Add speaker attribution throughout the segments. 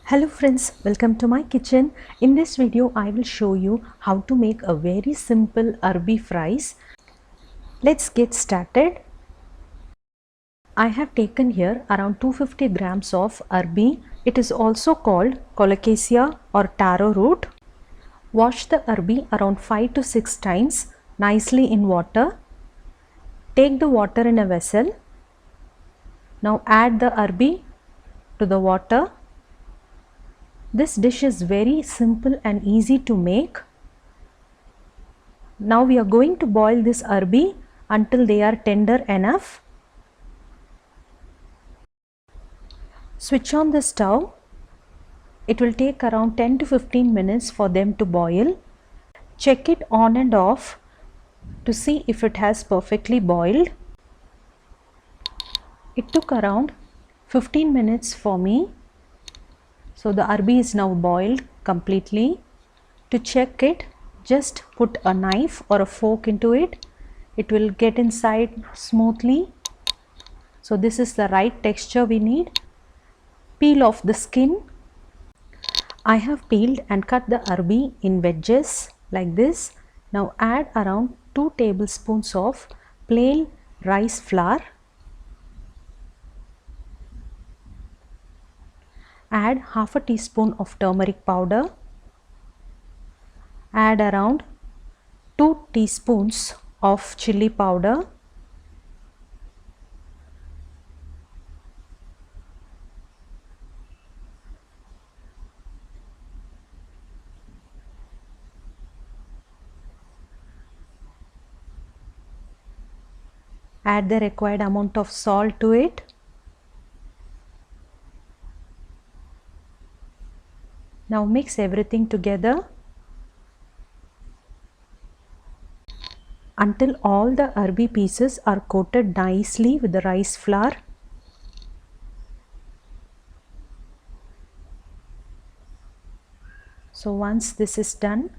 Speaker 1: Hello friends, welcome to my kitchen. In this video I will show you how to make a very simple Arabi fries. Let's get started. I have taken here around 250 grams of Arabi. It is also called colocasia or taro root. Wash the Arabi around 5 to 6 times nicely in water. Take the water in a vessel. Now add the Arabi to the water. This dish is very simple and easy to make. Now we are going to boil this Arabi until they are tender enough. Switch on the stove. It will take around 10 to 15 minutes for them to boil. Check it on and off to see if it has perfectly boiled. It took around 15 minutes for me. So the Arabi is now boiled completely. To check it, just put a knife or a fork into it. It will get inside smoothly. So this is the right texture we need. Peel off the skin. I have peeled and cut the Arabi in wedges like this. Now add around 2 tablespoons of plain rice flour. Add half a teaspoon of turmeric powder. Add around 2 teaspoons of chili powder. Add the required amount of salt to it. Now mix everything together until all the Arabi pieces are coated nicely with the rice flour. So once this is done,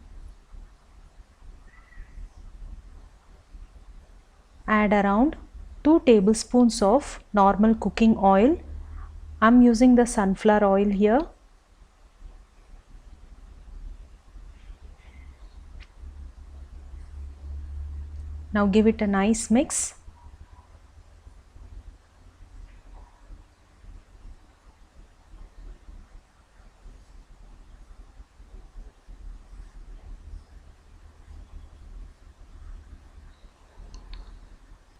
Speaker 1: add around 2 tablespoons of normal cooking oil. I am using the sunflower oil here. Now give it a nice mix.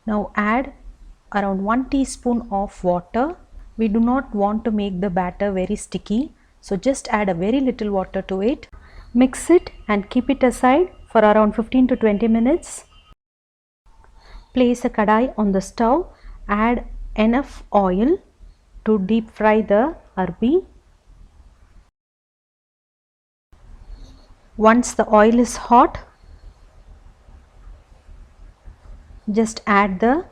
Speaker 1: Now add around 1 teaspoon of water. We do not want to make the batter very sticky, so just add a very little water to it. Mix it and keep it aside for around 15 to 20 minutes. Place a kadai on the stove. Add enough oil to deep fry the Arabi. Once the oil is hot, just add the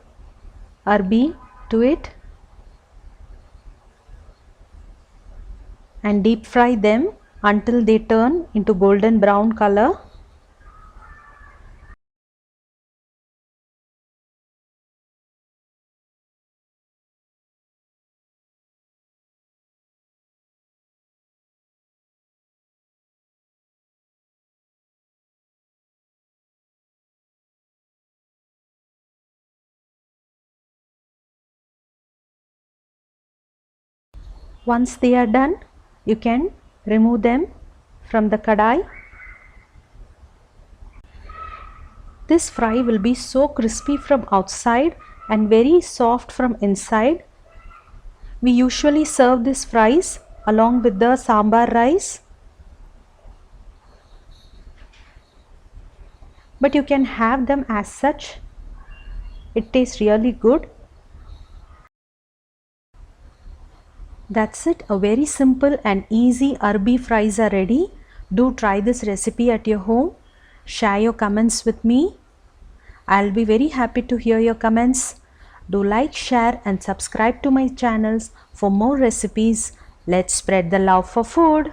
Speaker 1: Arabi to it and deep fry them until they turn into golden brown color. Once they are done, you can remove them from the kadai. This fry will be so crispy from outside and very soft from inside. We usually serve these fries along with the sambar rice. But you can have them as such. It tastes really good. That's it. A very simple and easy Arabi fries are ready. Do try this recipe at your home. Share your comments with me. I'll be very happy to hear your comments. Do like, share and subscribe to my channels for more recipes. Let's spread the love for food.